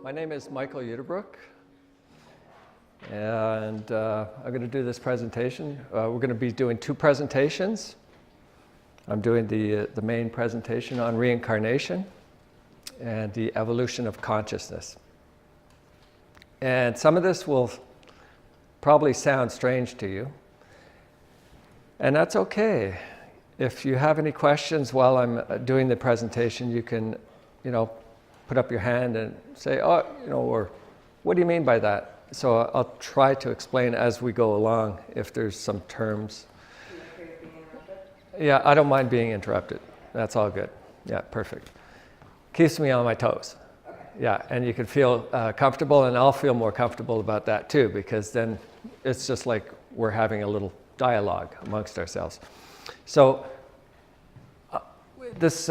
My name is Michael Uyttebroek, and I'm going to do this presentation. We're going to be doing two presentations. I'm doing the main presentation on reincarnation and the evolution of consciousness. And some of this will probably sound strange to you, and that's okay. If you have any questions while I'm doing the presentation, you can, put up your hand and say, or what do you mean by that? So I'll try to explain as we go along if there's some terms. Are you okay with being interrupted? Yeah, I don't mind being interrupted. That's all good. Yeah, perfect. Keeps me on my toes. Okay. Yeah, and you can feel comfortable, and I'll feel more comfortable about that too, because then it's just like we're having a little dialogue amongst ourselves. So this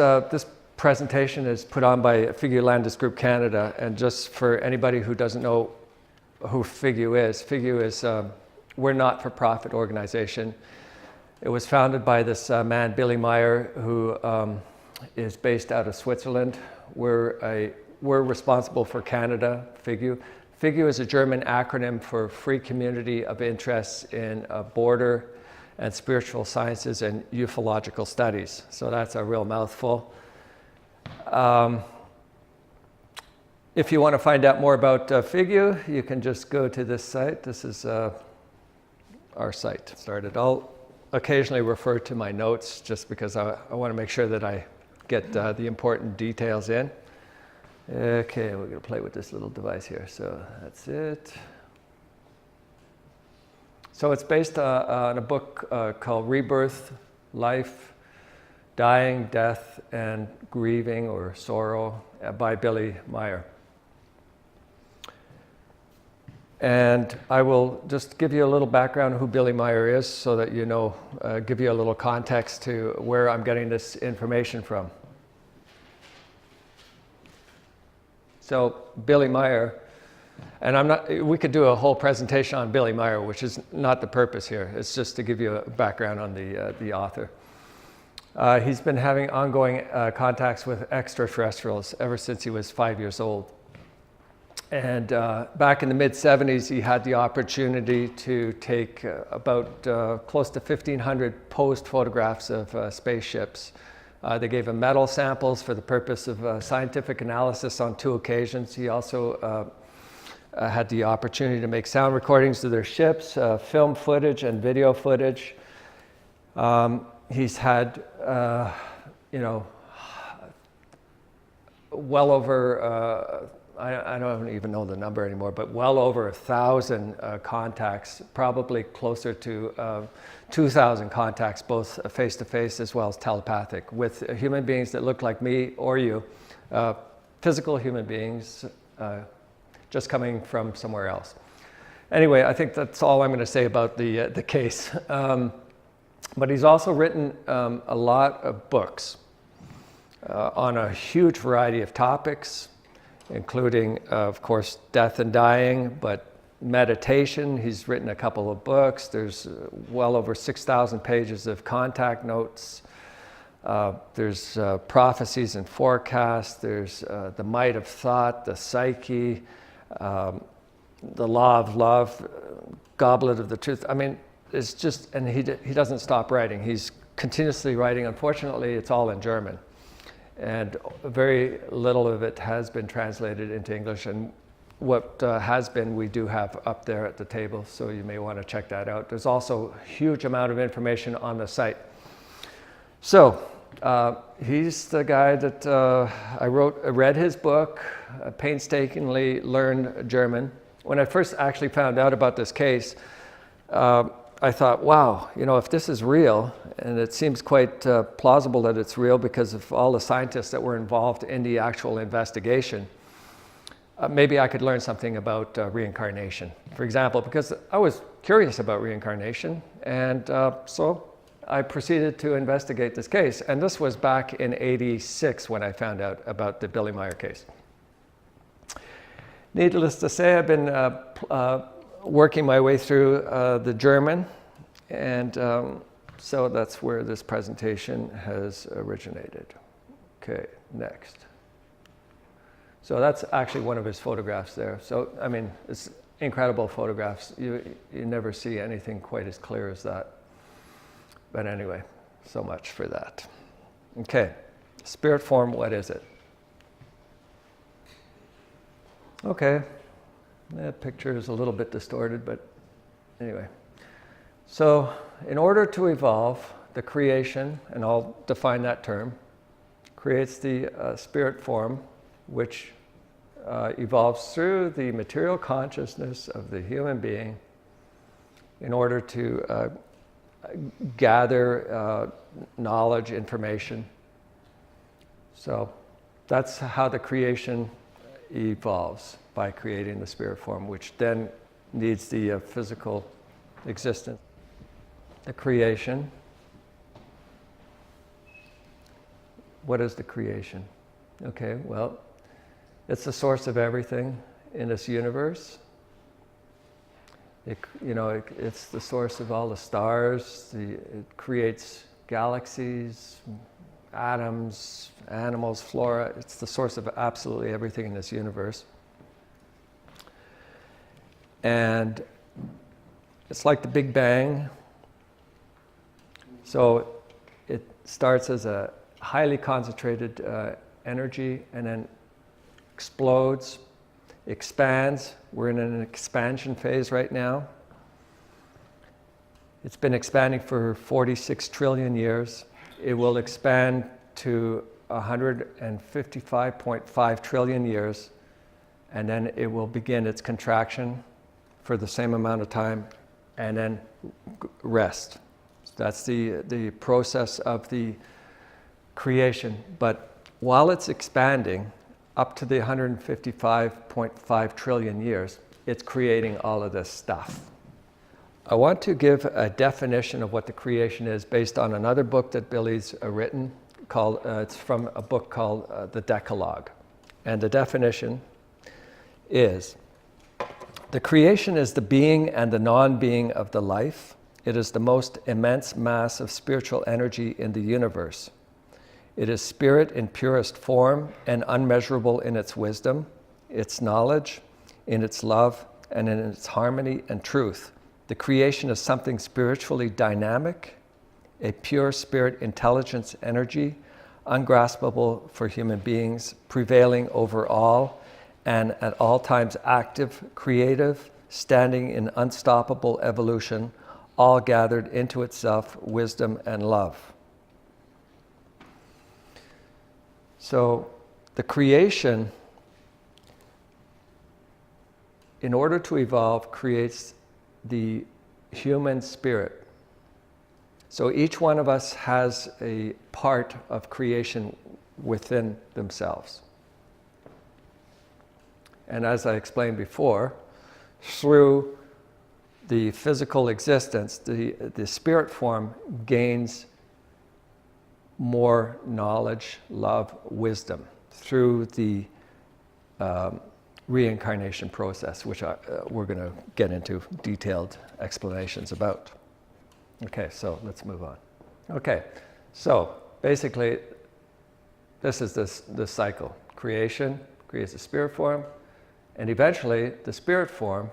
presentation is put on by FIGU-Landesgruppe Canada, and just for anybody who doesn't know who FIGU is we're a not-for-profit organization. It was founded by this man, Billy Meier, who is based out of Switzerland. We're responsible for Canada, FIGU. FIGU is a German acronym for Free Community of Interests in Border and Spiritual Sciences and Ufological Studies. So that's a real mouthful. If you want to find out more about FIGU, you can just go to this site. This is our site. I'll occasionally refer to my notes just because I want to make sure that I get the important details in. Okay, we're going to play with this little device here. So that's it. So it's based on a book called Rebirth, Life, Dying, Death, and Grieving or Sorrow by Billy Meier. And I will just give you a little background on who Billy Meier is so that you know, give you a little context to where I'm getting this information from. So Billy Meier, and we could do a whole presentation on Billy Meier, which is not the purpose here. It's just to give you a background on the author. He's been having ongoing contacts with extraterrestrials ever since he was 5 years old. And back in the mid-70s, he had the opportunity to take about close to 1,500 posed photographs of spaceships. They gave him metal samples for the purpose of scientific analysis on 2 occasions. He also had the opportunity to make sound recordings of their ships, film footage and video footage. He's had, well over, I don't even know the number anymore, but well over 1,000 contacts, probably closer to 2,000 contacts, both face-to-face as well as telepathic, with human beings that look like me or you, physical human beings, just coming from somewhere else. Anyway, I think that's all I'm going to say about the case. But he's also written a lot of books on a huge variety of topics, including, of course, death and dying, but meditation. He's written a couple of books. There's well over 6,000 pages of contact notes. There's prophecies and forecasts. There's the might of thought, the psyche, the law of love, goblet of the truth. I mean, it's just, and he doesn't stop writing. He's continuously writing. Unfortunately, it's all in German. And very little of it has been translated into English. And what has been, we do have up there at the table, so you may want to check that out. There's also a huge amount of information on the site. So he's the guy that I read his book, painstakingly learned German. When I first actually found out about this case, I thought, wow, if this is real, and it seems quite plausible that it's real because of all the scientists that were involved in the actual investigation, maybe I could learn something about reincarnation, for example, because I was curious about reincarnation, and so I proceeded to investigate this case. And this was back in '86 when I found out about the Billy Meier case. Needless to say, I've been working my way through the German, and so that's where this presentation has originated. Okay, next. So that's actually one of his photographs there. So, I mean, it's incredible photographs. You never see anything quite as clear as that. But anyway, so much for that. Okay, spirit form, what is it? Okay, that picture is a little bit distorted, but anyway. So, in order to evolve, the creation, and I'll define that term, creates the spirit form, which evolves through the material consciousness of the human being in order to gather knowledge, information. So that's how the creation evolves, by creating the spirit form, which then needs the physical existence. The creation. What is the creation? Okay, well, it's the source of everything in this universe. It's the source of all the stars. It creates galaxies, atoms, animals, flora. It's the source of absolutely everything in this universe. And it's like the Big Bang. So it starts as a highly concentrated energy and then explodes, expands. We're in an expansion phase right now. It's been expanding for 46 trillion years. It will expand to 155.5 trillion years, and then it will begin its contraction for the same amount of time, and then rest. That's the process of the creation. But while it's expanding up to the 155.5 trillion years, it's creating all of this stuff. I want to give a definition of what the creation is based on another book that Billy's written. It's from a book called The Decalogue. And the definition is, the creation is the being and the non-being of the life. It is the most immense mass of spiritual energy in the universe. It is spirit in purest form and unmeasurable in its wisdom, its knowledge, in its love, and in its harmony and truth. The creation is something spiritually dynamic, a pure spirit intelligence energy, ungraspable for human beings, prevailing over all, and at all times active, creative, standing in unstoppable evolution, all gathered into itself wisdom and love. So the creation, in order to evolve, creates the human spirit. So each one of us has a part of creation within themselves. And as I explained before, through the physical existence, the spirit form gains more knowledge, love, wisdom through the reincarnation process, which we're going to get into detailed explanations about. Okay, so let's move on. Okay, so basically, this is this cycle. Creation creates a spirit form, and eventually the spirit form,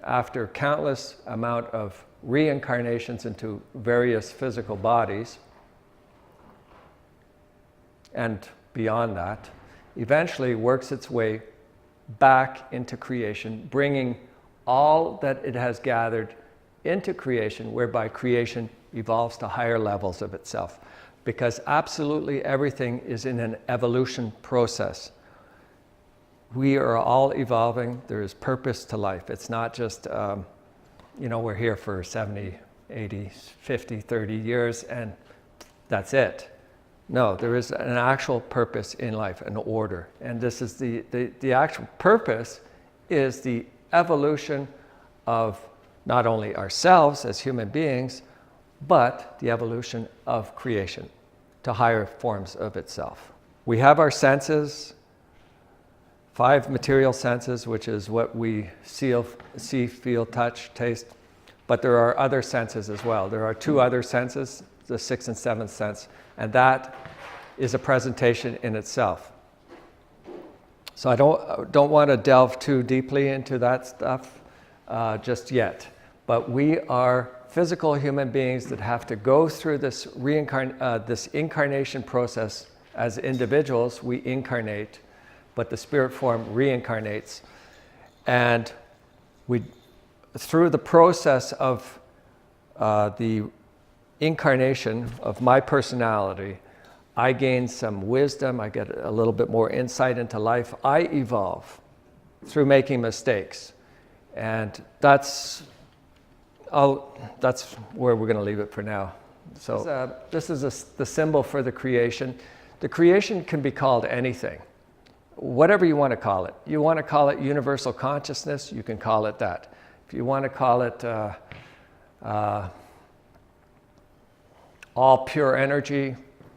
after countless amount of reincarnations into various physical bodies, and beyond that, eventually works its way back into creation, bringing all that it has gathered into creation, whereby creation evolves to higher levels of itself. Because absolutely everything is in an evolution process. We are all evolving. There is purpose to life. It's not just, we're here for 70, 80, 50, 30 years and that's it. No, there is an actual purpose in life, an order. And this is the actual purpose is the evolution of not only ourselves as human beings, but the evolution of creation to higher forms of itself. We have our senses, 5 material senses, which is what we see, feel, touch, taste, but there are other senses as well. There are 2 other senses, the 6th and 7th sense, and that is a presentation in itself. So I don't want to delve too deeply into that stuff just yet. But we are physical human beings that have to go through this incarnation process. As individuals, we incarnate, but the spirit form reincarnates. And through the process of the incarnation of my personality, I gain some wisdom, I get a little bit more insight into life. I evolve through making mistakes. And that's where we're going to leave it for now. So this is the symbol for the creation. The creation can be called anything, whatever you want to call it. You want to call it universal consciousness, you can call it that. If you want to call it all pure energy,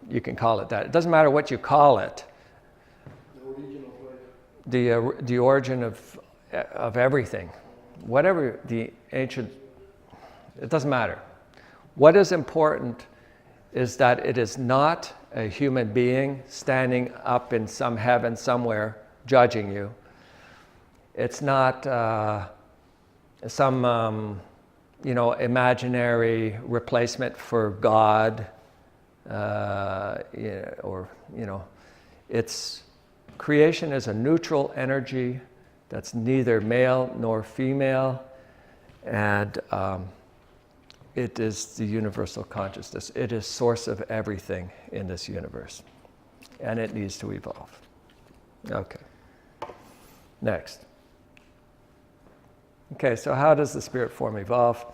you can call it that. It doesn't matter what you call it. The origin of everything, whatever the ancient, it doesn't matter. What is important is that it is not a human being standing up in some heaven somewhere judging you. It's not some imaginary replacement for God. It's creation is a neutral energy that's neither male nor female, and it is the universal consciousness. It is source of everything in this universe, and it needs to evolve. Okay. Next. Okay, so how does the spirit form evolve?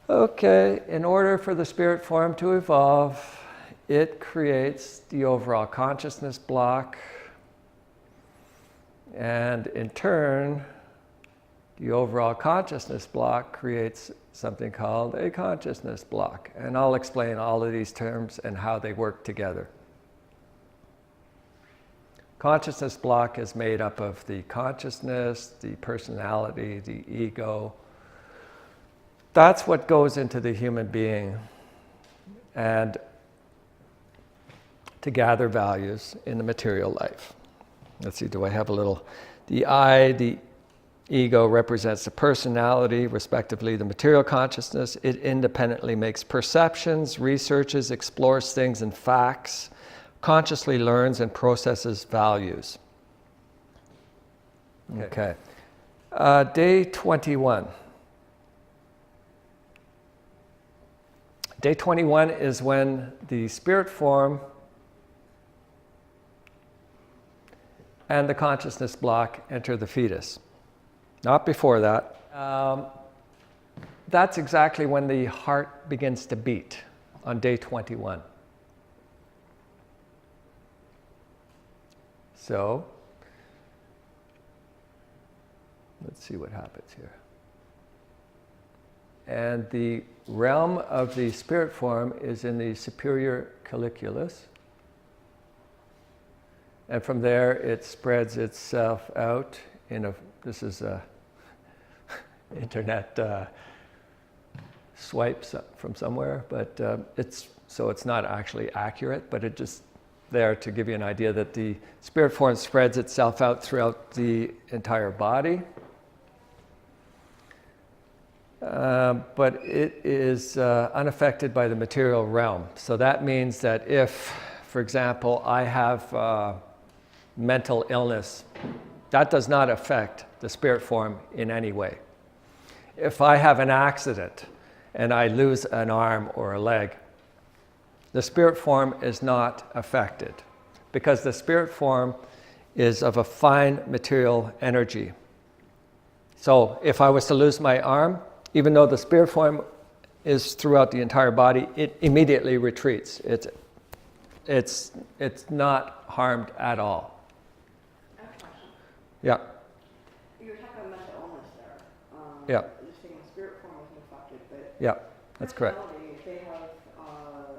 Okay, in order for the spirit form to evolve, it creates the overall consciousness block, and in turn, the overall consciousness block creates something called a consciousness block. And I'll explain all of these terms and how they work together. Consciousness block is made up of the consciousness, the personality, the ego. That's what goes into the human being and to gather values in the material life. Let's see, do I have a little? The I, the ego represents the personality, respectively the material consciousness. It independently makes perceptions, researches, explores things and facts, consciously learns and processes values. Okay. Day 21. Day 21 is when the spirit form and the consciousness block enter the fetus. Not before that. That's exactly when the heart begins to beat, on day 21. So, let's see what happens here. And the realm of the spirit form is in the superior colliculus. And from there, it spreads itself out in a, this is a internet swipes from somewhere, but it's not actually accurate, but it just there to give you an idea that the spirit form spreads itself out throughout the entire body. But it is unaffected by the material realm. So that means that if, for example, I have mental illness, that does not affect the spirit form in any way. If I have an accident and I lose an arm or a leg, the spirit form is not affected because the spirit form is of a fine material energy. So if I was to lose my arm, even though the spirit form is throughout the entire body, it immediately retreats. It's not harmed at all. I have a question. Yeah. You were talking about mental illness there. Yeah. You're saying the spirit form isn't affected, but Yeah, that's correct. personality, if they have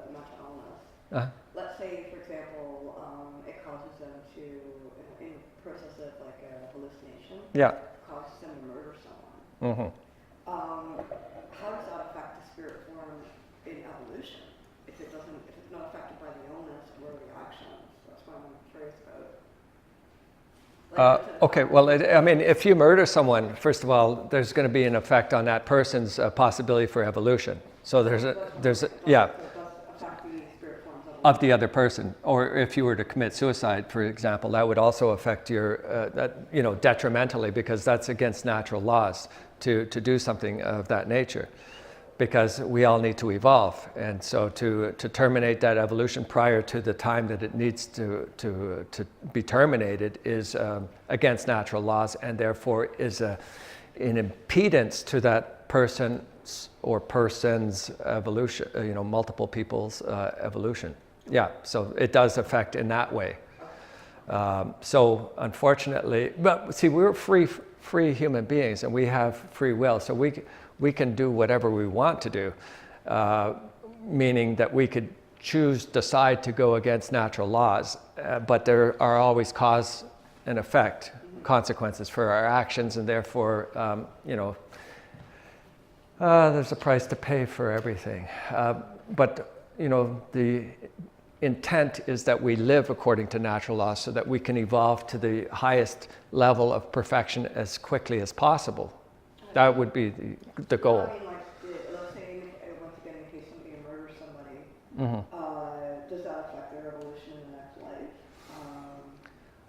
mental illness, Uh-huh. let's say, for example, it causes them to, in the process of like a hallucination, Yeah. causes them to murder someone. Mm-hmm. How does that affect the spirit form in evolution? If it's not affected by the illness, what are the actions? That's what I'm curious about. Okay, well, I mean, if you murder someone, first of all, there's going to be an effect on that person's possibility for evolution. So there's a yeah, Affect the spirit forms of the other person. Or if you were to commit suicide, for example, that would also affect your, detrimentally, because that's against natural laws to do something of that nature. Because we all need to evolve, and so to terminate that evolution prior to the time that it needs to be terminated is against natural laws, and therefore is an impedance to that person's or persons' evolution. Multiple people's evolution. Yeah, so it does affect in that way. So unfortunately, but see, we're free human beings, and we have free will, so we can do whatever we want to do, meaning that we could decide to go against natural laws, but there are always cause and effect consequences for our actions, and therefore, there's a price to pay for everything. But the intent is that we live according to natural laws so that we can evolve to the highest level of perfection as quickly as possible. That would be the goal. I mean, let's say, once again, in case somebody murders somebody, does that affect their evolution in the next life?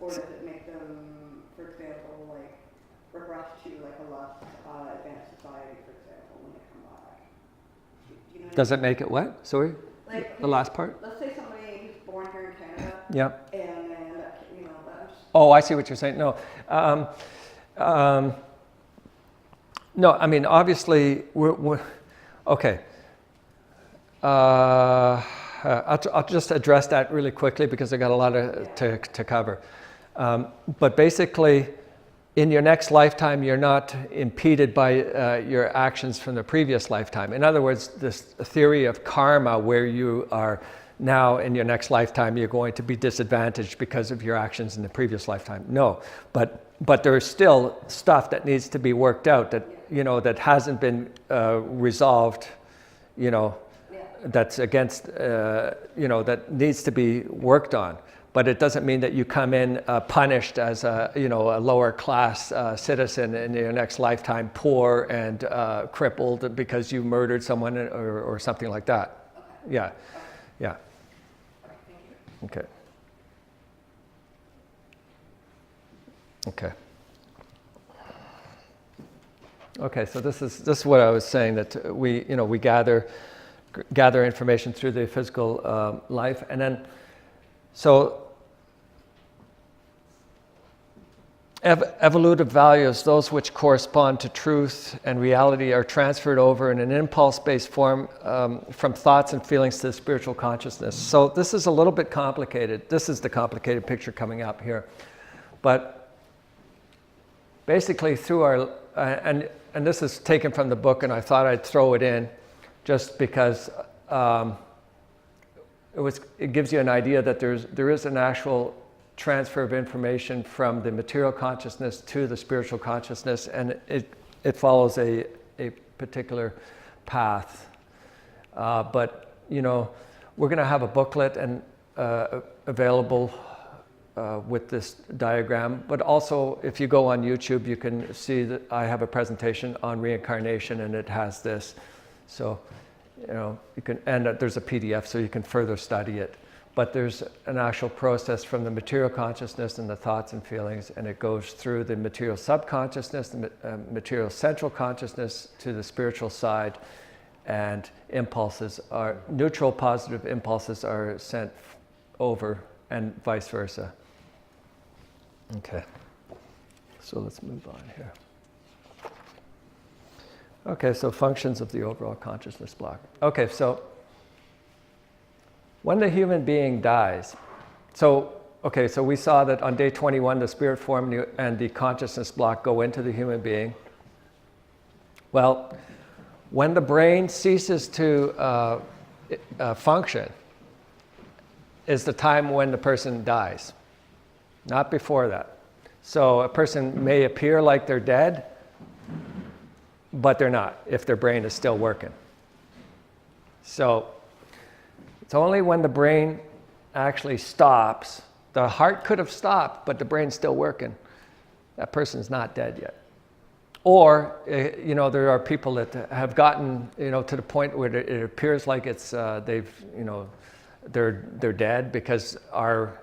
Or does it make them, for example, regress to a less advanced society, for example, when they come back? Do you know Does it make it what? Sorry? The last part? Let's say somebody who's born here in Canada. Yeah. And then, that's... Oh, I see what you're saying. No. No, I mean, obviously, we're okay. I'll just address that really quickly because I got a lot to cover. But basically, in your next lifetime, you're not impeded by your actions from the previous lifetime. In other words, this theory of karma, where you are now in your next lifetime, you're going to be disadvantaged because of your actions in the previous lifetime. No, but there's still stuff that needs to be worked out that that hasn't been resolved. That's against that needs to be worked on. But it doesn't mean that you come in punished as a lower class citizen in your next lifetime, poor and crippled because you murdered someone or something like that. Okay. Yeah, yeah. Okay, thank you. Okay. Okay, so this is what I was saying, that we gather information through the physical life, and then so evolutive values, those which correspond to truth and reality, are transferred over in an impulse-based form from thoughts and feelings to the spiritual consciousness. So this is a little bit complicated. This is the complicated picture coming up here, but basically through our and this is taken from the book, and I thought I'd throw it in just because it gives you an idea that there is an actual transfer of information from the material consciousness to the spiritual consciousness, and it follows a particular path. But we're going to have a booklet and available with this diagram, but also if you go on YouTube, you can see that I have a presentation on reincarnation, and it has this. So, you can, and there's a PDF, so you can further study it. But there's an actual process from the material consciousness and the thoughts and feelings, and it goes through the material subconsciousness, the material central consciousness to the spiritual side, and impulses are neutral, positive impulses are sent over, and vice versa. Okay, so let's move on here. Okay, so functions of the overall consciousness block. Okay, so when the human being dies, so we saw that on day 21, the spirit form and the consciousness block go into the human being. Well, when the brain ceases to function is the time when the person dies, not before that. So a person may appear like they're dead, but they're not if their brain is still working. So it's only when the brain actually stops, the heart could have stopped, but the brain's still working. that person's not dead yet. Or, you know, there are people that have gotten, you know, to the point where it appears like it's, they've, you know, they're dead because our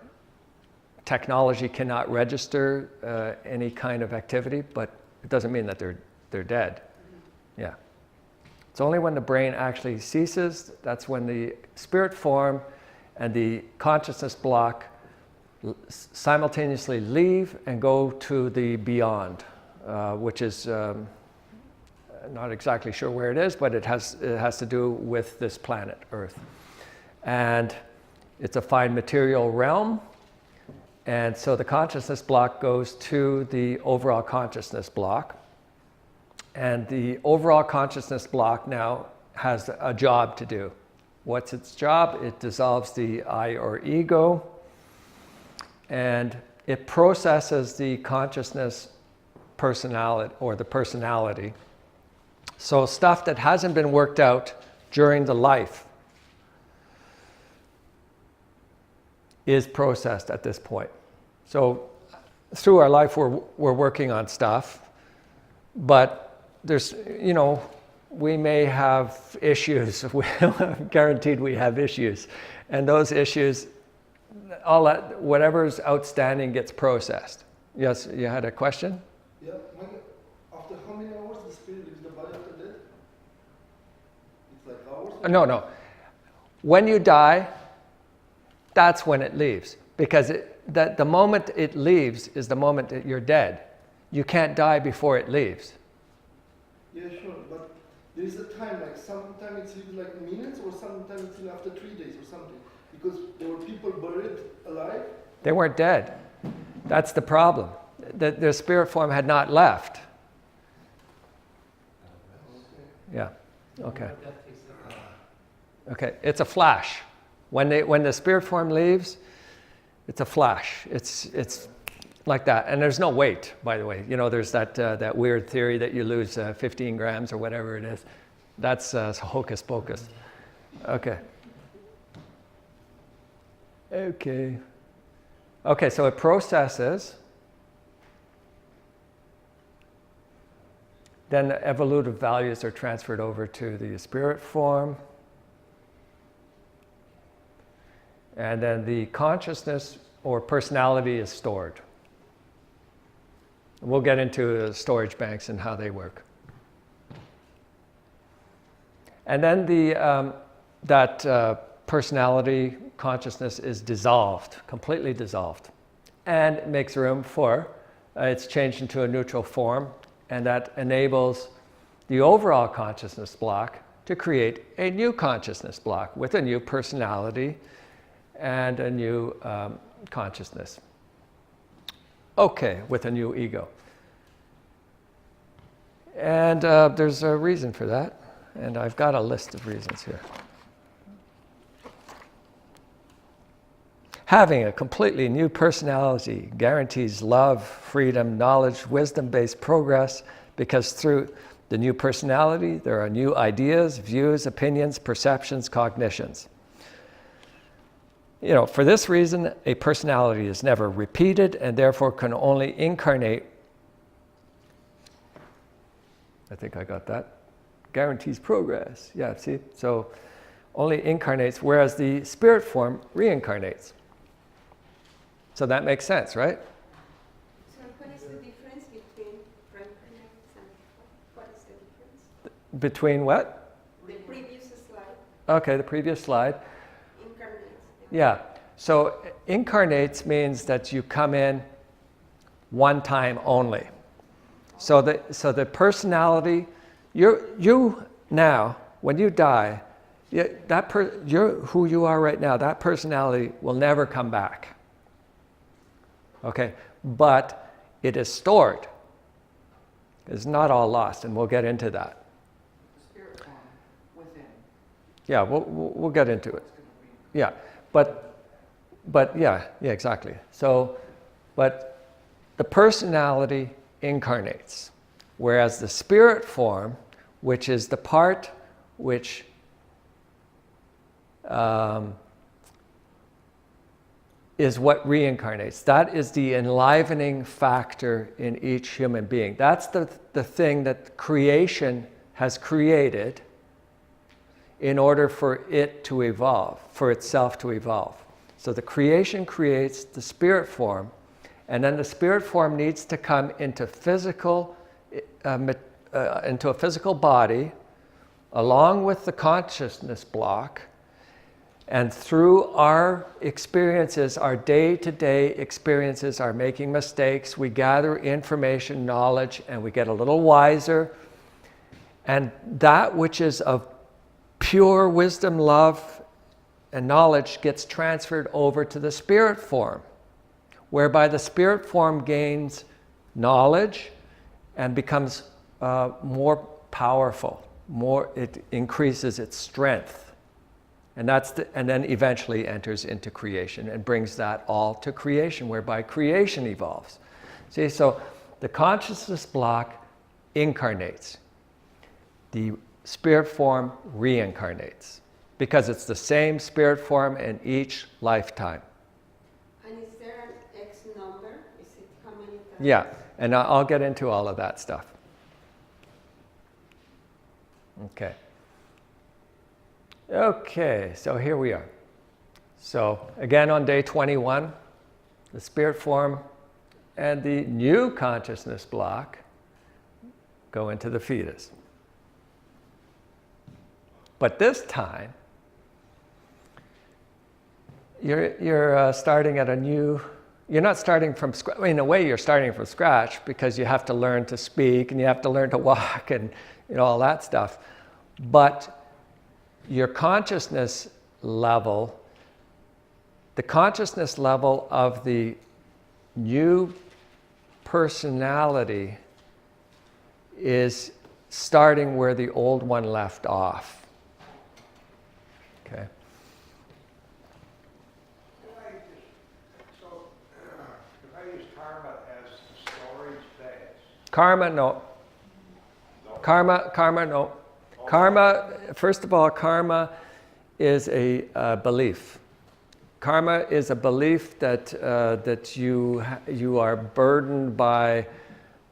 technology cannot register any kind of activity, but it doesn't mean that they're dead. Yeah. It's only when the brain actually ceases, that's when the spirit form and the consciousness block simultaneously leave and go to the beyond, which is not exactly sure where it is, but it has to do with this planet Earth. And it's a fine material realm, and so the consciousness block goes to the overall consciousness block. And the overall consciousness block now has a job to do. What's its job? It dissolves the I or ego, and it processes the consciousness personality, or the personality. So stuff that hasn't been worked out during the life is processed at this point. So through our life we're working on stuff, but there's, you know, we may have issues. Guaranteed we have issues. And those issues, all that, whatever's outstanding gets processed. Yes, you had a question? Yeah, Michael, after how many hours the spirit leaves the body after death? It's like hours? No. When you die, that's when it leaves. Because the moment it leaves is the moment that you're dead. You can't die before it leaves. Yeah, sure, but there is a time, like sometimes it's even like minutes, or sometimes it's even after 3 days or something. Because there were people buried alive. They weren't dead. That's the problem. Their spirit form had not left. Yeah, okay. Okay, it's a flash. When the spirit form leaves, it's a flash. It's like that, and there's no weight, by the way. You know, there's that weird theory that you lose 15 grams or whatever it is. That's hocus pocus. Okay. Okay, so it processes. Then the evolutive values are transferred over to the spirit form. And then the consciousness or personality is stored. We'll get into storage banks and how they work. And then that personality consciousness is dissolved, completely dissolved, and it makes room for, it's changed into a neutral form, and that enables the overall consciousness block to create a new consciousness block with a new personality and a new consciousness. Okay, with a new ego. And there's a reason for that, and I've got a list of reasons here. Having a completely new personality guarantees love, freedom, knowledge, wisdom-based progress, because through the new personality, there are new ideas, views, opinions, perceptions, cognitions. You know, for this reason, a personality is never repeated and therefore can only incarnate. I think I got that. Guarantees progress. Yeah, see? So only incarnates, whereas the spirit form reincarnates. So that makes sense, right? So what is the difference between reincarnates and what is the difference? Between what? The previous slide. Okay, the previous slide. Incarnates. Yeah. So incarnates means that you come in one time only. So the personality, you now, when you die, you're who you are right now, that personality will never come back. Okay, but it is stored. It's not all lost, and we'll get into that. Spirit form within. Yeah, we'll get into it. Yeah, but yeah, exactly. So, but the personality incarnates, whereas the spirit form, which is the part which is what reincarnates. That is the enlivening factor in each human being. That's the thing that creation has created in order for it to evolve, for itself to evolve. So the creation creates the spirit form, and then the spirit form needs to come into into a physical body, along with the consciousness block. And through our experiences, our day-to-day experiences, our making mistakes, we gather information, knowledge, and we get a little wiser. And that which is of pure wisdom, love, and knowledge gets transferred over to the spirit form, whereby the spirit form gains knowledge and becomes more powerful, it increases its strength. And then eventually enters into creation and brings that all to creation, whereby creation evolves. See, so the consciousness block incarnates. The spirit form reincarnates, because it's the same spirit form in each lifetime. And is there an X number? Is it how many times? Yeah, and I'll get into all of that stuff. Okay, so here we are. So again, on day 21, the spirit form and the new consciousness block go into the fetus. But this time, you're starting at a new, you're not starting from scratch. In a way, you're starting from scratch, because you have to learn to speak and you have to learn to walk and all that stuff. But your consciousness level, the consciousness level of the new personality is starting where the old one left off. Okay. So, if I use karma as the storage base. Karma, no. Karma, no. Karma, first of all, karma is a belief. Karma is a belief that you are burdened by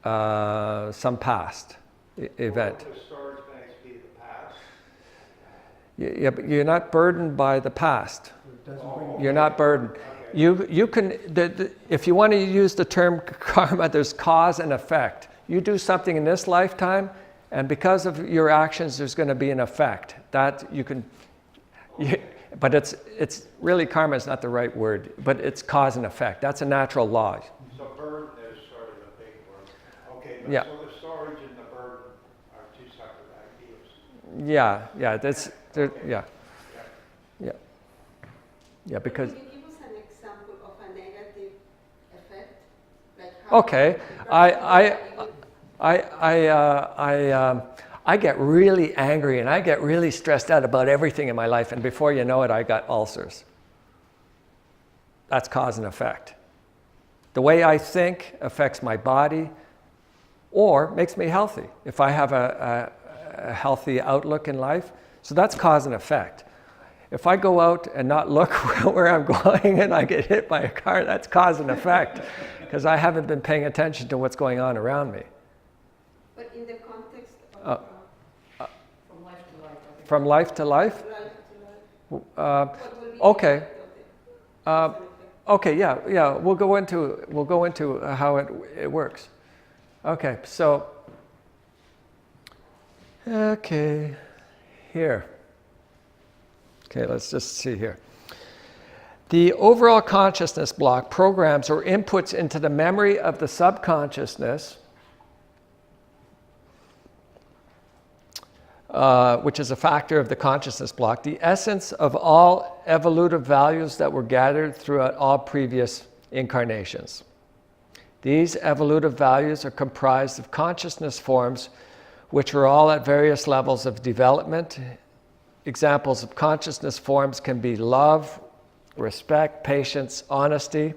some past event. Would the storage banks be the past? Yeah, but you're not burdened by the past. You're not burdened. You can, if you want to use the term karma, there's cause and effect. You do something in this lifetime, and because of your actions, there's going to be an effect. That you can, but it's really, karma is not the right word, but it's cause and effect. That's a natural law. So burden is sort of a big word. Okay, but Yeah. so the storage and the burden are two separate ideas. Yeah, Okay. Yeah, because. Can you give us an example of a negative effect? Like how Okay, I get really angry and I get really stressed out about everything in my life, and before you know it, I got ulcers. That's cause and effect. The way I think affects my body or makes me healthy if I have a healthy outlook in life. So that's cause and effect. If I go out and not look where I'm going and I get hit by a car, that's cause and effect, because I haven't been paying attention to what's going on around me. But in the context of From life to life, I think. From life to life? life to life, what will be the Okay. effect of it? Okay, yeah. We'll go into how it works. Okay, so here. Okay, let's just see here. The overall consciousness block programs or inputs into the memory of the subconsciousness, which is a factor of the consciousness block, the essence of all evolutive values that were gathered throughout all previous incarnations. These evolutive values are comprised of consciousness forms which are all at various levels of development. Examples of consciousness forms can be love, respect, patience, honesty.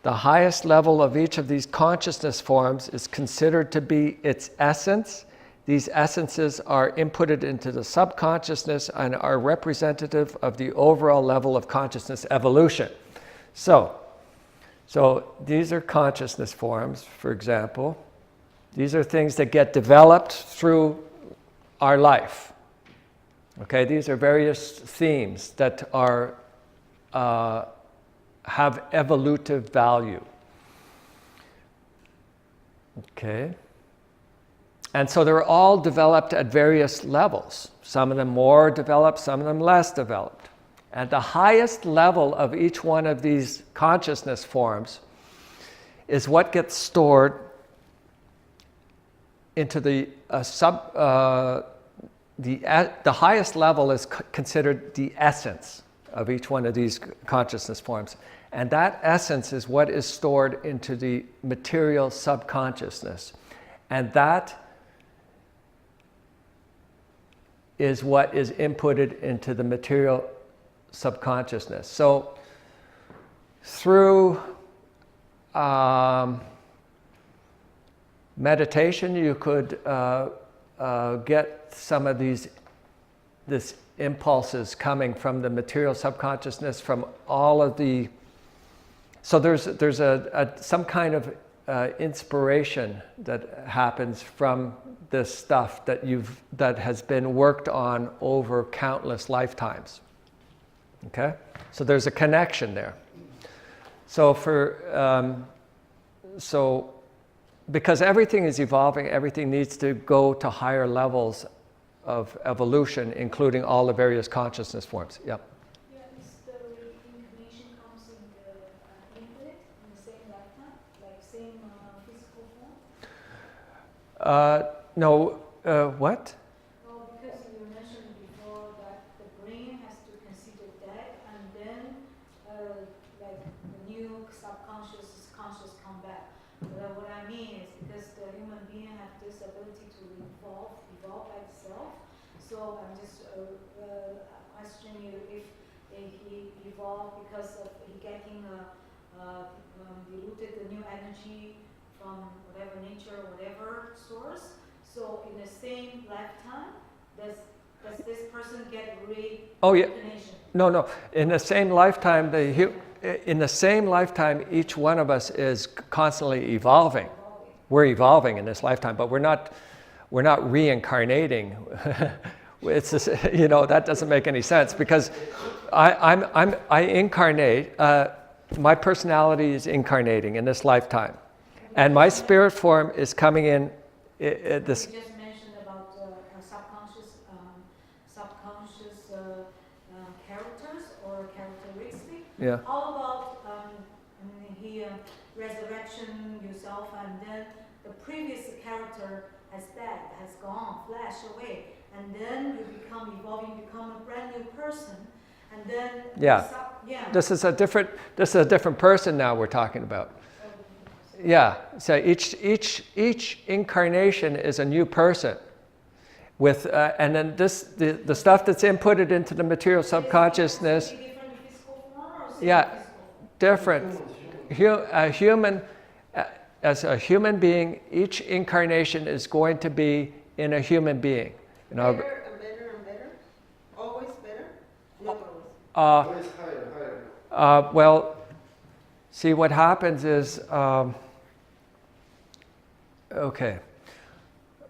The highest level of each of these consciousness forms is considered to be its essence. These essences are inputted into the subconsciousness and are representative of the overall level of consciousness evolution. So these are consciousness forms, for example. These are things that get developed through our life. Okay, these are various themes that are have evolutive value. Okay. And so they're all developed at various levels. Some of them more developed, some of them less developed. At the highest level of each one of these consciousness forms is what gets stored into the highest level is considered the essence of each one of these consciousness forms. And that essence is what is stored into the material subconsciousness. And that is what is inputted into the material subconsciousness. So through meditation, you could get some of these impulses coming from the material subconsciousness, from all of the. So there's some kind of inspiration that happens from this stuff that has been worked on over countless lifetimes. Okay, so there's a connection there. So because everything is evolving, everything needs to go to higher levels of evolution, including all the various consciousness forms. Yep. Yeah, is the reincarnation comes in the infinite, in the same lifetime, like same physical form? No, what? Well, because you mentioned before that the brain has to consider that, and then like the new subconscious, conscious come back. But what I mean is because the human being has this ability to evolve by itself. So I'm just questioning you if he evolved because of he getting diluted the new energy from whatever nature, whatever source. So in the same lifetime, does this person get reincarnation? Oh yeah. No. In the same lifetime, each one of us is constantly evolving. We're evolving in this lifetime, but we're not reincarnating. It's just, that doesn't make any sense because I incarnate. My personality is incarnating in this lifetime, and my spirit form is coming in. This. You just mentioned about subconscious characters or characteristics. Yeah. How about resurrection yourself, and then the previous character has died, has gone, flashed away, and then you become evolving, become a brand new person, and then this is a different person now we're talking about. Yeah, so each incarnation is a new person with and then the stuff that's inputted into the material subconsciousness. Different physical form or same Yeah, physical form? different. As a human being, each incarnation is going to be in a human being. Better and better and better? Always better? Not always. Always higher. Well, see what happens is, okay,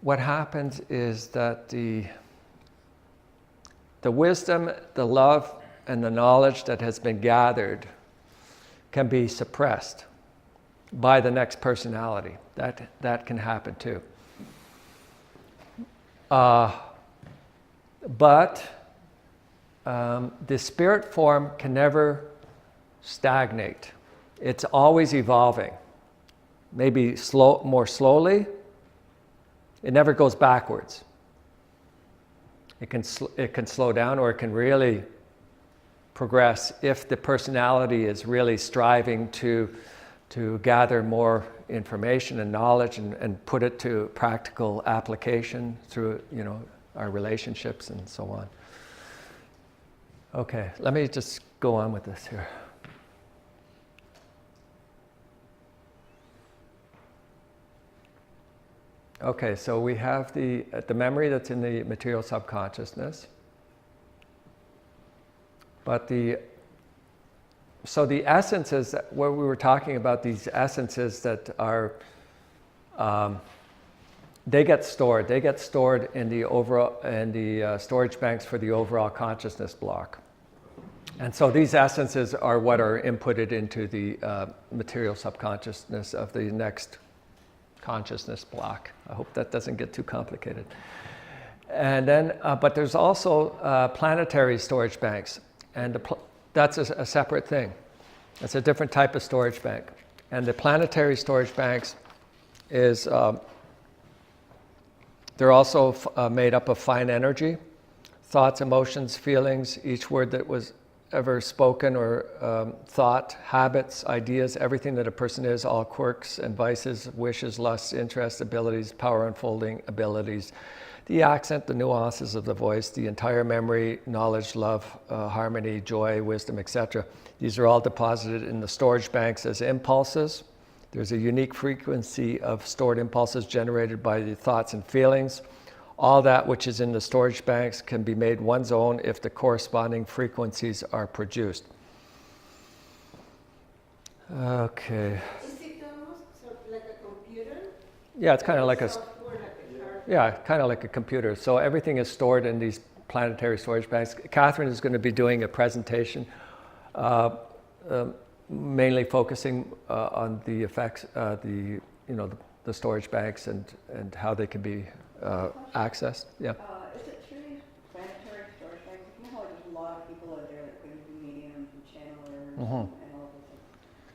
what happens is that the wisdom, the love, and the knowledge that has been gathered can be suppressed by the next personality. That can happen too. But the spirit form can never stagnate. It's always evolving. Maybe more slowly. It never goes backwards. It can slow down, or it can really progress if the personality is really striving to gather more information and knowledge and put it to practical application through our relationships and so on. Okay, let me just go on with this here. Okay, so we have the memory that's in the material subconsciousness, but so the essences, what we were talking about, these essences that are, they get stored in the overall, in the storage banks for the overall consciousness block. And so these essences are what are inputted into the material subconsciousness of the next consciousness block. I hope that doesn't get too complicated. And then, but there's also planetary storage banks, and that's a separate thing. It's a different type of storage bank. And the planetary storage banks is, they're also made up of fine energy, thoughts, emotions, feelings, each word that was ever spoken or thought, habits, ideas, everything that a person is, all quirks and vices, wishes, lusts, interests, abilities, power unfolding abilities, the accent, the nuances of the voice, the entire memory, knowledge, love, harmony, joy, wisdom, etc. These are all deposited in the storage banks as impulses. There's a unique frequency of stored impulses generated by the thoughts and feelings. All that which is in the storage banks can be made one's own if the corresponding frequencies are produced. Okay. Is it almost sort of like a computer? Yeah, it's kind of like a, Software, like a hardware? yeah, kind of like a computer. So everything is stored in these planetary storage banks. Catherine is going to be doing a presentation, mainly focusing on the effects, the storage banks and how they can be accessed. Yeah. Is it truly planetary storage banks? You know how there's a lot of people out there that could be mediums and channelers and all this stuff.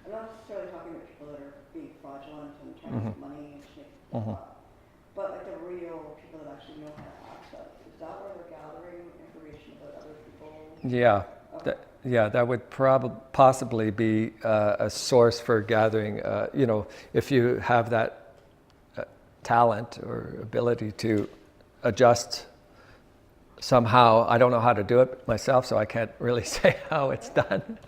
I'm not necessarily talking about people that are being fraudulent and trying to get money and shit. But like the real people that actually know how to access. Is that where they're gathering information about other people? Yeah. That would possibly be a source for gathering, if you have that talent or ability to adjust somehow. I don't know how to do it myself, so I can't really say how it's done. I'm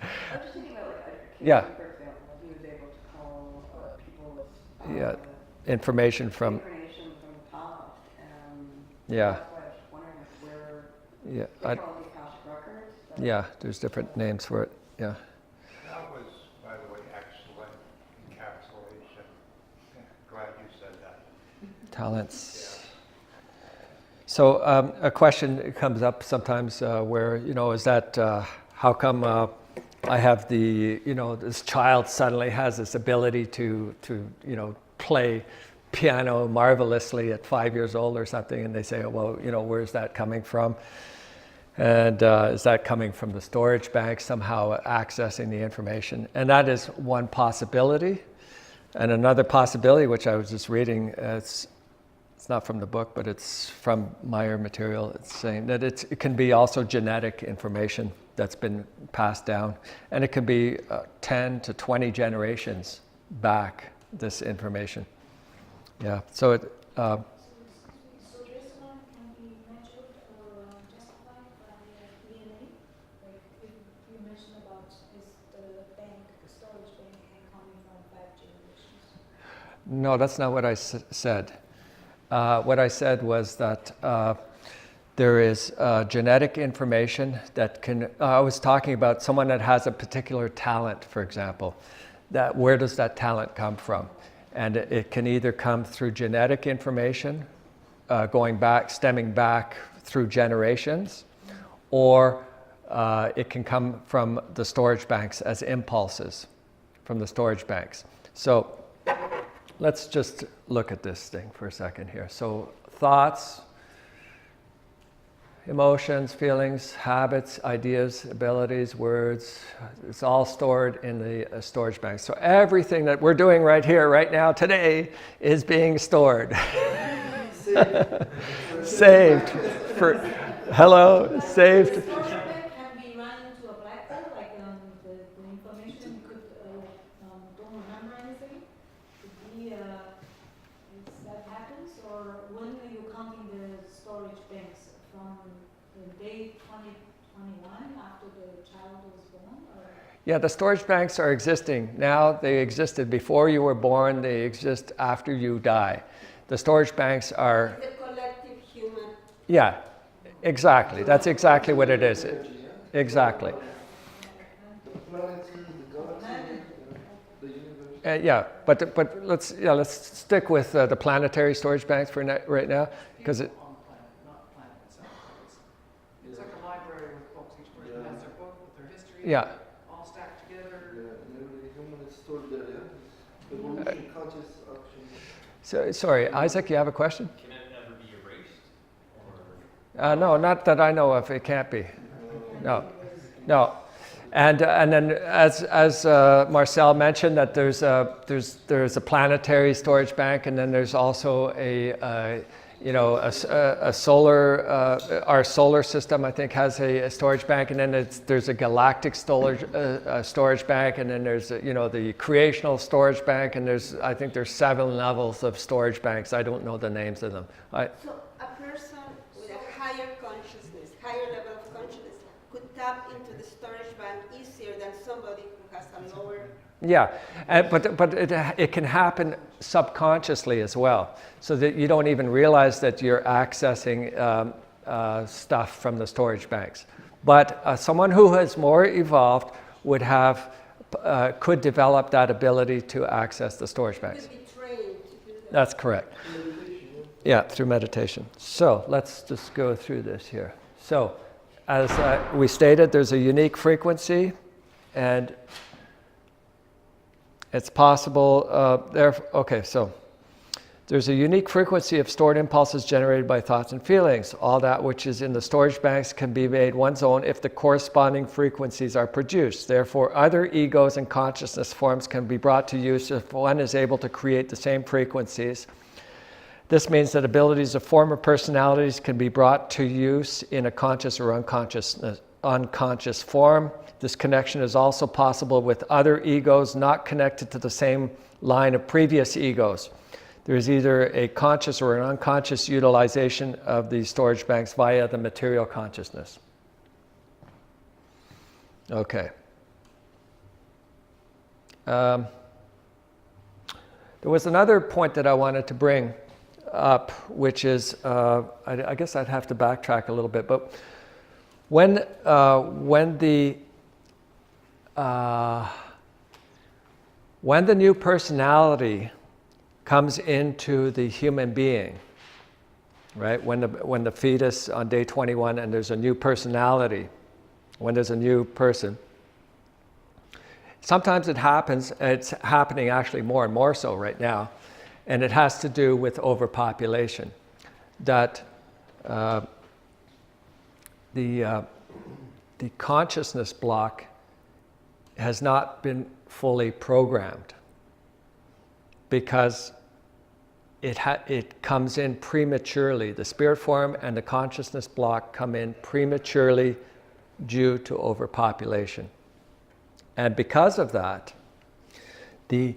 just thinking about like a Yeah. for example, he was able to call people with Yeah, information from, Reincarnation from the past, and yeah, that's why I was just wondering if where yeah, they call these past records. yeah, there's different names for it, yeah. That was, by the way, excellent encapsulation. Glad you said that. Talents. So a question comes up sometimes where, is that, how come I have this child suddenly has this ability to play piano marvelously at 5 years old or something, and they say, well, where's that coming from? And is that coming from the storage bank, somehow accessing the information? And that is one possibility. And another possibility, which I was just reading, it's not from the book, but it's from Meier material. It's saying that it can be also genetic information that's been passed down. And it can be 10 to 20 generations back, this information. Yeah, so it... So this one can be measured or justified by DNA? Like you mentioned about is the storage bank coming from 5 generations? No, that's not what I said. What I said was that there is genetic information that can, I was talking about someone that has a particular talent, for example, that where does that talent come from? And it can either come through genetic information, stemming back through generations, or it can come from the storage banks as impulses from the storage banks. So let's just look at this thing for a second here. So thoughts, emotions, feelings, habits, ideas, abilities, words, it's all stored in the storage bank. So everything that we're doing right here, right now, today, is being stored. Saved. Saved. The storage bank can be run into a black hole, like the information you could don't remember anything. Could be if that happens, or when are you counting the storage banks from the day 2021 after the child was born? Or? Yeah, the storage banks are existing now. They existed before you were born. They exist after you die. The storage banks are... The collective human. Yeah, exactly. That's exactly what it is. Exactly. planet, the galaxy, the universe. Yeah, but let's stick with the planetary storage banks for right now, because it. On the planet, not planet itself. It's like a library with books. Each person has their book with their history. Yeah. All stacked together. Yeah, and every human is stored there, yeah? Evolution, conscious action. So, sorry, Isaac, you have a question? Can it ever be erased? Or No, not that I know of. It can't be. No. And then, as Marcel mentioned, that there's a planetary storage bank, and then there's also a solar. Our solar system, I think, has a storage bank, and then there's a galactic storage bank, and then there's the creational storage bank, and I think there's 7 levels of storage banks. I don't know the names of them. So a person with a higher consciousness, higher level of consciousness, could tap into the storage bank easier than somebody who has a lower. Yeah, but it can happen subconsciously as well, so that you don't even realize that you're accessing stuff from the storage banks. But someone who is more evolved could develop that ability to access the storage banks. Could be trained to do that. That's correct. Yeah, through meditation. So let's just go through this here. So, as we stated, there's a unique frequency, and it's possible so there's a unique frequency of stored impulses generated by thoughts and feelings. All that which is in the storage banks can be made one's own if the corresponding frequencies are produced. Therefore, other egos and consciousness forms can be brought to use if one is able to create the same frequencies. This means that abilities of former personalities can be brought to use in a conscious or unconscious form. This connection is also possible with other egos not connected to the same line of previous egos. There is either a conscious or an unconscious utilization of these storage banks via the material consciousness. Okay. There was another point that I wanted to bring up, which is, I guess I'd have to backtrack a little bit, but when the new personality comes into the human being, right? When the fetus on day 21 and there's a new personality, when there's a new person, sometimes it happens. It's happening actually more and more so right now, and it has to do with overpopulation. That the consciousness block has not been fully programmed because it comes in prematurely. The spirit form and the consciousness block come in prematurely due to overpopulation. And because of that, the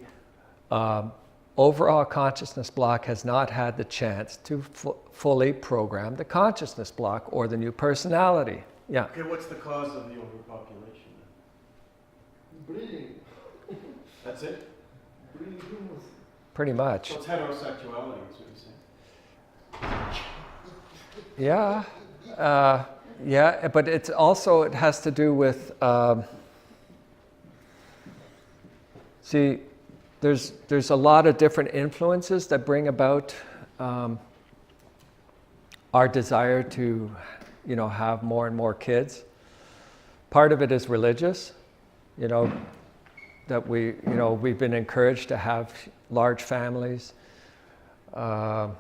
overall consciousness block has not had the chance to fully program the consciousness block or the new personality. Yeah. Okay, what's the cause of the overpopulation then? Breeding. That's it? Breeding humans. Pretty much. So it's heterosexuality, is what you're saying? Yeah. Yeah, but it has to do with, see, there's a lot of different influences that bring about our desire to, have more and more kids. Part of it is religious, that we've been encouraged to have large families. Part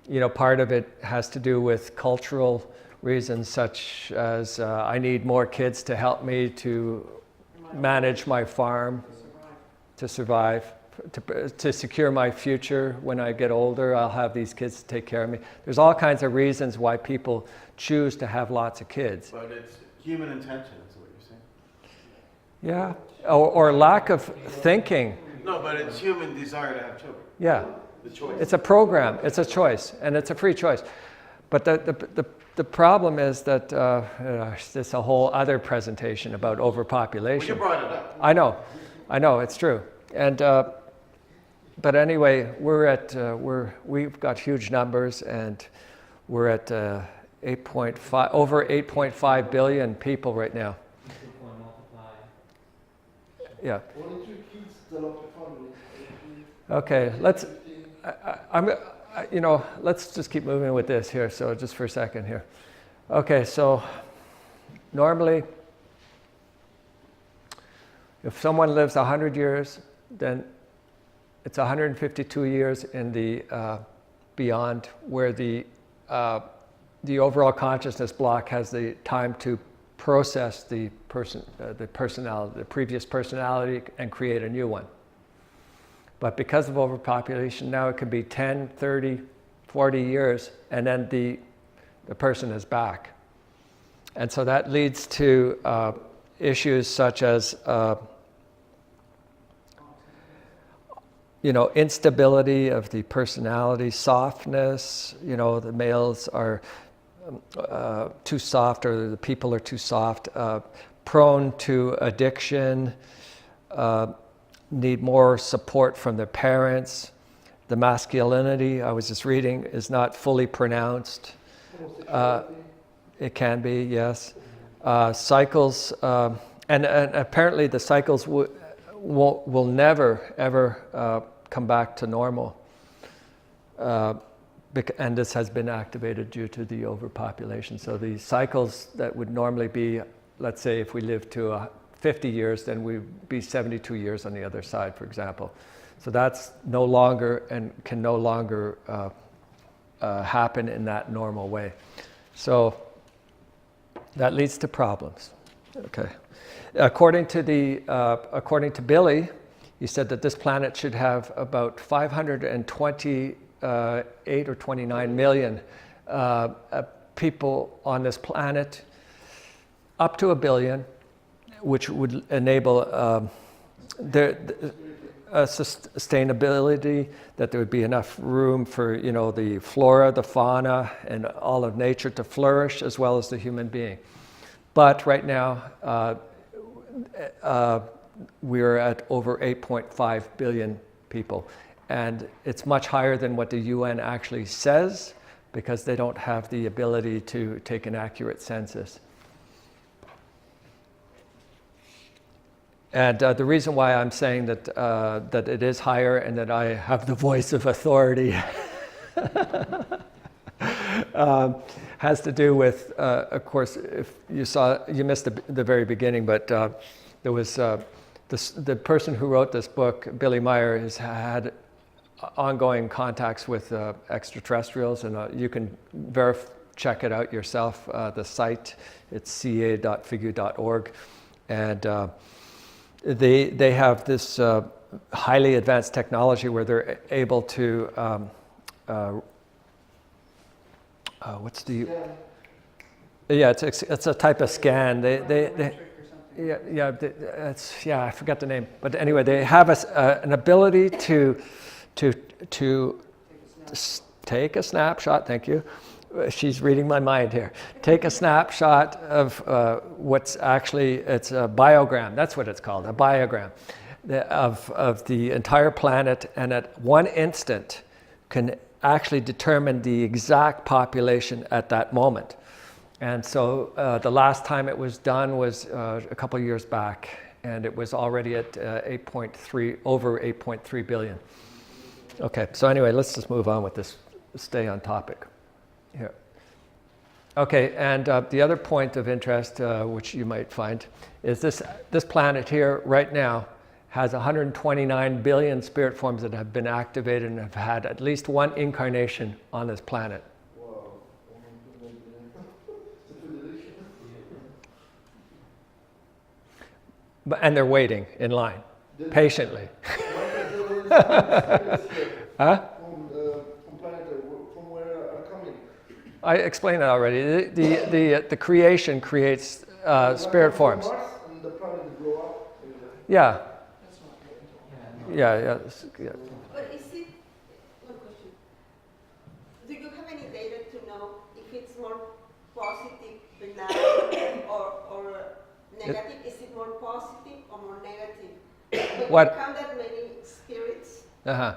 of it has to do with cultural reasons, such as I need more kids to help me to manage my farm, to survive, to secure my future. When I get older, I'll have these kids to take care of me. There's all kinds of reasons why people choose to have lots of kids. But it's human intention, is what you're saying? Yeah, or lack of thinking. No, but it's human desire to have children. Yeah, The choice. it's a program, it's a choice, and it's a free choice. But the problem is that it's a whole other presentation about overpopulation. Well, you brought it up. I know, it's true. And but anyway, we've got huge numbers, and we're at over 8.5 billion people right now. Yeah. Only 3 kids develop a family. Okay, let's, you know, let's just keep moving with this here, so just for a second here. Okay, so normally, if someone lives 100 years, then it's 152 years in the beyond, where the overall consciousness block has the time to process the personality, the previous personality, and create a new one. But because of overpopulation, now it could be 10, 30, 40 years, and then the person is back. And so that leads to issues such as you know, instability of the personality, softness, you know, the males are too soft, or the people are too soft, prone to addiction, need more support from their parents. The masculinity, I was just reading, is not fully pronounced. It can be, yes. Cycles, and apparently the cycles will never, ever come back to normal. And this has been activated due to the overpopulation. So the cycles that would normally be, let's say if we live to 50 years, then we'd be 72 years on the other side, for example. So that's no longer, and can no longer happen in that normal way. So that leads to problems. Okay. According to Billy, he said that this planet should have about 528 or 29 million people on this planet, up to 1 billion, which would enable sustainability, that there would be enough room for, you know, the flora, the fauna, and all of nature to flourish, as well as the human being. But right now, we're at over 8.5 billion people. And it's much higher than what the UN actually says, because they don't have the ability to take an accurate census. And the reason why I'm saying that, that it is higher and that I have the voice of authority has to do with, of course, if you saw, you missed the very beginning, but there was the person who wrote this book, Billy Meier, has had ongoing contacts with extraterrestrials, and you can check it out yourself. The site, it's ca.figu.org, and they have this highly advanced technology where they're able to what's the it's a type of scan. I forgot the name, but anyway, they have an ability to take a snapshot. Thank you. She's reading my mind here. Take a snapshot of what's actually, it's a biogram. That's what it's called, a biogram of the entire planet, and at one instant can actually determine the exact population at that moment. And so the last time it was done was a couple of years back, and it was already at over 8.3 billion. Okay, so anyway, let's just move on with this, stay on topic here. Okay, and the other point of interest, which you might find, is this planet here right now has 129 billion spirit forms that have been activated and have had at least one incarnation on this planet. Wow. And they're waiting in line, patiently. Huh? From Planetary, from where are coming? I explained that already. The creation creates spirit forms. And the planet blow up. Yeah. Yeah. But is it, one question, do you have any data to know if it's more positive, benign, or negative? Is it more positive or more negative? When What? you count that many spirits, Uh-huh.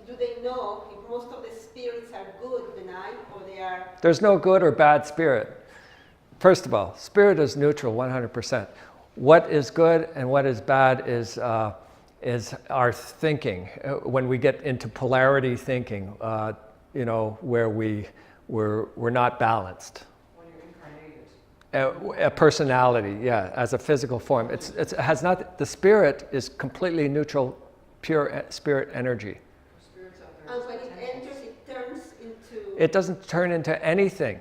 do they know if most of the spirits are good, benign, or they are... There's no good or bad spirit. First of all, spirit is neutral 100%. what is good and what is bad is our thinking. When we get into polarity thinking, where we're not balanced. When you're incarnated. A personality, yeah, as a physical form. It has not. The spirit is completely neutral, pure spirit energy. Spirit's out there. And when it enters, it turns into... It doesn't turn into anything.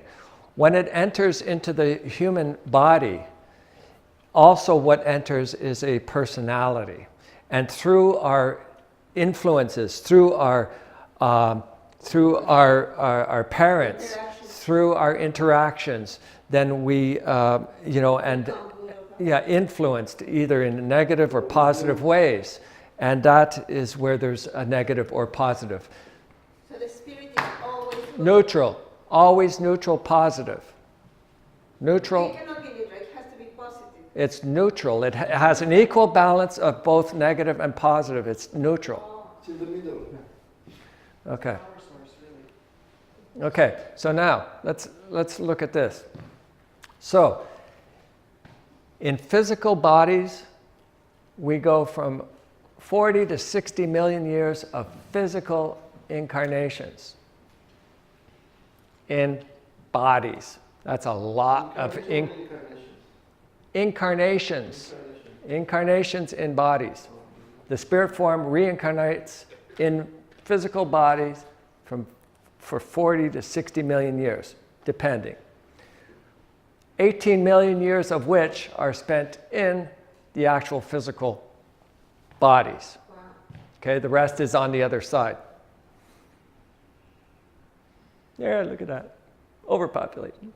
When it enters into the human body, also what enters is a personality. And through our influences, through our parents, through our interactions, then we, influenced either in negative or positive ways. And that is where there's a negative or positive. So the spirit is always... Neutral, always neutral, positive. Neutral. It cannot be neutral, it has to be positive. It's neutral. It has an equal balance of both negative and positive. It's neutral. It's in the middle. Okay. Power source, really. Okay. So now let's look at this. So in physical bodies, we go from 40 to 60 million years of physical incarnations in bodies. That's a lot of incarnations. Incarnations in bodies. The spirit form reincarnates in physical bodies for 40 to 60 million years, depending. 18 million years of which are spent in the actual physical bodies. Wow. Okay, the rest is on the other side. Yeah, look at that. Overpopulation.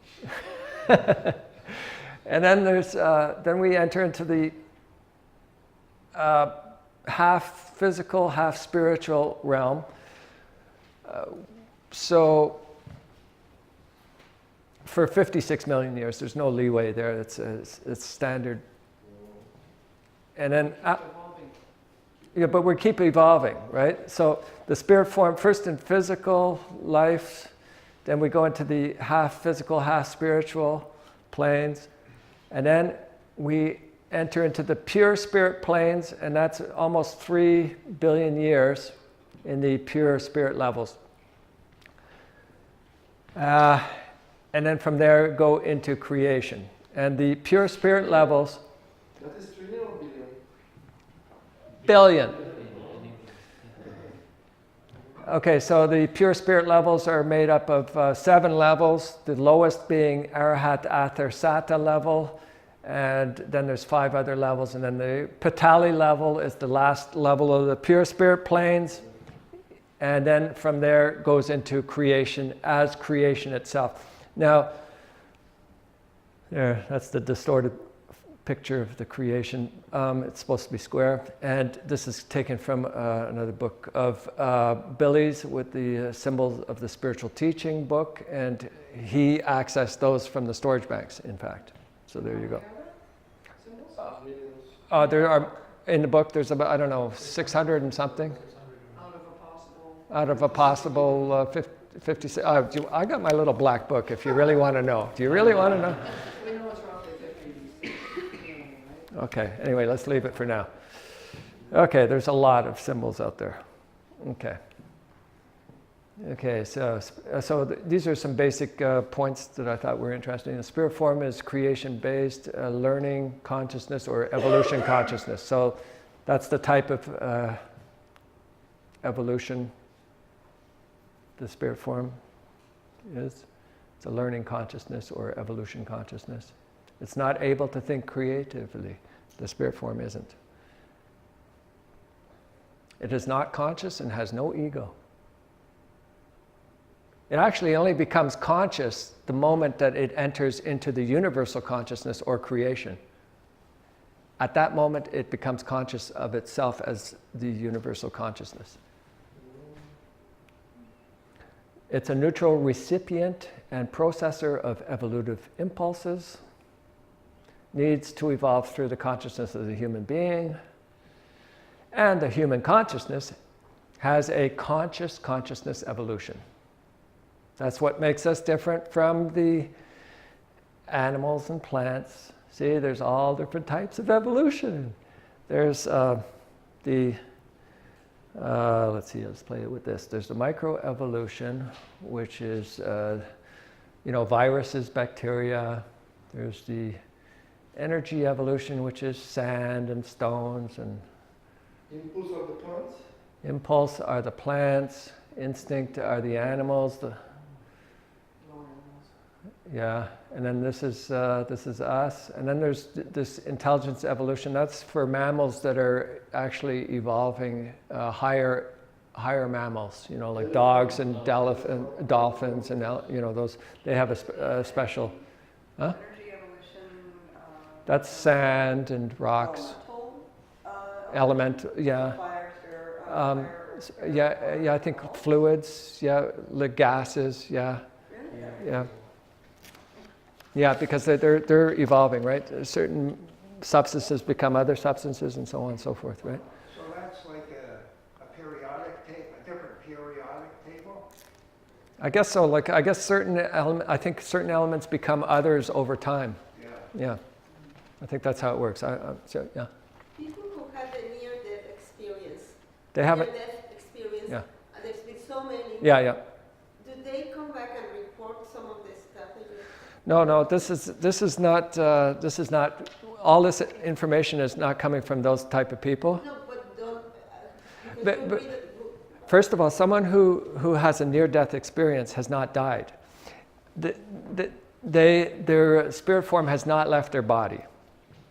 And then then we enter into the half physical, half spiritual realm. So for 56 million years, there's no leeway there. It's standard. And then, yeah, but we keep evolving, right? So the spirit form first in physical life, then we go into the half physical, half spiritual planes, and then we enter into the pure spirit planes, and that's almost 3 billion years in the pure spirit levels. And then from there go into creation. And the pure spirit levels... That is trillion or billion? Billion. Okay, so the pure spirit levels are made up of 7 levels, the lowest being Arahat Ather Sata level, and then there's 5 other levels, and then the Patali level is the last level of the pure spirit planes, and then from there goes into creation as creation itself. Now, there, that's the distorted picture of the creation. It's supposed to be square, and this is taken from another book of Billy's with the symbols of the spiritual teaching book, and he accessed those from the storage banks, in fact. So there you go. There are, in the book, there's about, I don't know, 600 and something. Out of a possible 56. I got my little black book if you really want to know. Do you really want to know? We know it's roughly 50. Okay, anyway, let's leave it for now. Okay, there's a lot of symbols out there. Okay, so these are some basic points that I thought were interesting. The spirit form is creation-based, learning consciousness or evolution consciousness. So that's the type of evolution the spirit form is. It's a learning consciousness or evolution consciousness. It's not able to think creatively. The spirit form isn't. It is not conscious and has no ego. It actually only becomes conscious the moment that it enters into the universal consciousness or creation. At that moment, it becomes conscious of itself as the universal consciousness. It's a neutral recipient and processor of evolutive impulses, needs to evolve through the consciousness of the human being, and the human consciousness has a conscious consciousness evolution. That's what makes us different from the animals and plants See, there's all different types of evolution. There's let's see, let's play it with this. There's the microevolution, which is, viruses, bacteria. There's the energy evolution, which is sand and stones. And Impulse of the plants? impulse are the plants. Instinct are the animals. Lower animals. Yeah, and then this is us. And then there's this intelligence evolution. That's for mammals that are actually evolving, higher mammals. Like dogs and dolphins, and those. They have a special. Huh? Energy evolution. That's sand and rocks. Elemental, Element. Yeah. fire, Um, yeah. I think fluids. Yeah, like gases. Yeah. Yeah. Yeah, because they're evolving, right? Certain substances become other substances, and so on and so forth, right? So that's like a periodic table, a different periodic table? I guess so. I guess certain elements become others over time. Yeah. Yeah, I think that's how it works. So, yeah. People who had a near-death experience, They haven't. near-death experience, Yeah. and there's been so many. Yeah. Do they come back and report some of this stuff? No. This is not. All this information is not coming from those type of people. No, but don't. But- You but- read it- First of all, someone who has a near-death experience has not died. Their spirit form has not left their body.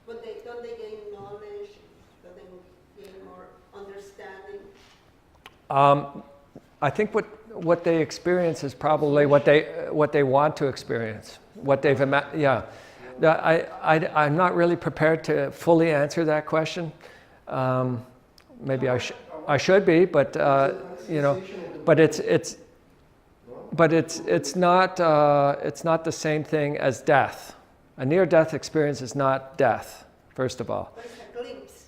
But don't they gain knowledge? Don't they gain more understanding? I think what they experience is probably what they want to experience. What they've yeah. I'm not really prepared to fully answer that question. Maybe I should be, but but it's not the same thing as death. A near-death experience is not death, first of all. But it's a glimpse.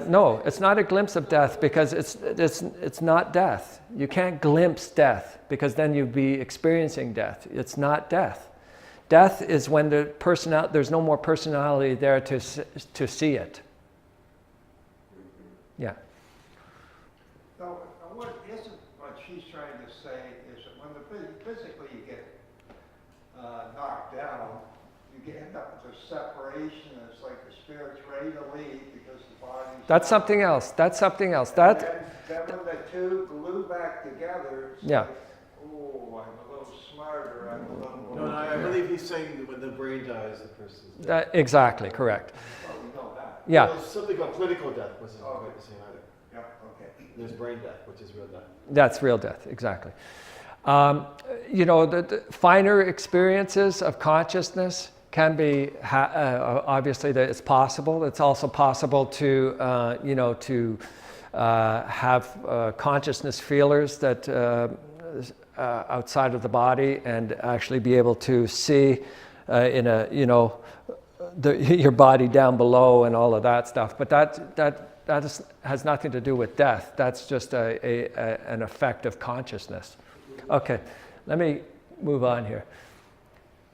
No, it's not a glimpse of death because it's not death. You can't glimpse death because then you'd be experiencing death. It's not death. Death is when there's no more personality there to see it. Yeah. So what she's trying to say is that when physically you get knocked down, you end up with a separation. It's like the spirit's ready to leave because the body's... That's something else. Then when the two glue back together, it's Yeah. like, oh, I'm a little smarter, I'm a little more... No, I believe he's saying that when the brain dies, the person's dead. Exactly, correct. Well, we know that. Yeah. Well, there's something called clinical death, which is Oh. quite the same either. Yeah, okay. There's brain death, which is real death. That's real death, exactly. The finer experiences of consciousness can be, obviously that it's possible. It's also possible to have consciousness feelers that outside of the body and actually be able to see your body down below and all of that stuff. But that has nothing to do with death. That's just an effect of consciousness. Okay, let me move on here.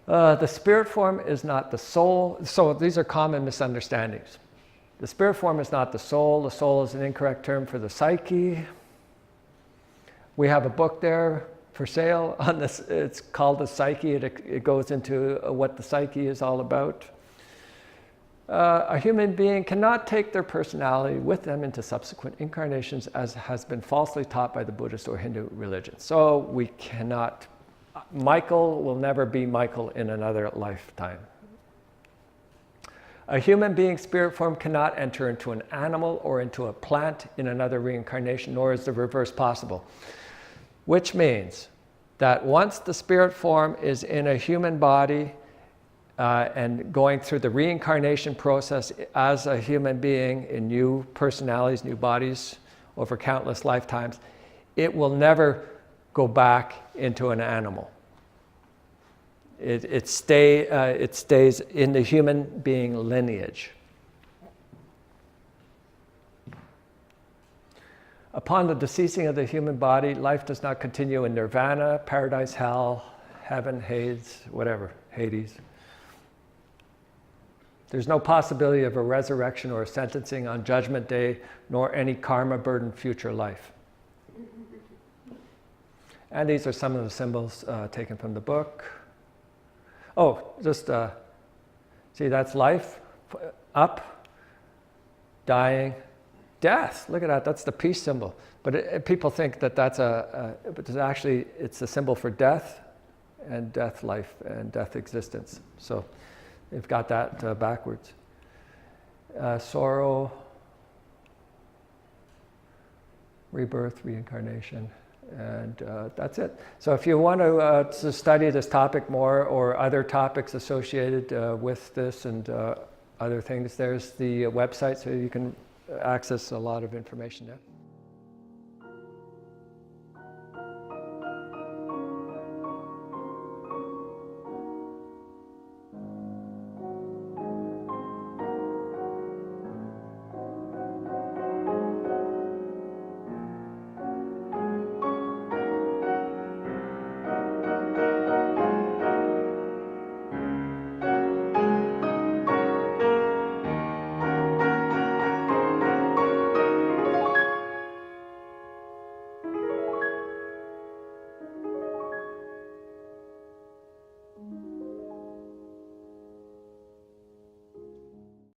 The spirit form is not the soul. So these are common misunderstandings. The spirit form is not the soul. The soul is an incorrect term for the psyche. We have a book there for sale on this. It's called The Psyche. It goes into what the psyche is all about. A human being cannot take their personality with them into subsequent incarnations, as has been falsely taught by the Buddhist or Hindu religion. So we cannot, Michael will never be Michael in another lifetime. A human being's spirit form cannot enter into an animal or into a plant in another reincarnation, nor is the reverse possible. Which means that once the spirit form is in a human body, and going through the reincarnation process as a human being in new personalities, new bodies over countless lifetimes, it will never go back into an animal. It stays in the human being lineage. Upon the deceasing of the human body, life does not continue in nirvana, paradise, hell, heaven, Hades, whatever, Hades. There's no possibility of a resurrection or a sentencing on Judgment Day, nor any karma-burdened future life. And these are some of the symbols taken from the book. Oh, just see, that's life, up, dying, death. Look at that, that's the peace symbol. But people think that that's but actually it's a symbol for death and death life and death existence. So they've got that backwards. Sorrow, rebirth, reincarnation. And that's it. So if you want to study this topic more or other topics associated with this and other things, there's the website, so you can access a lot of information there.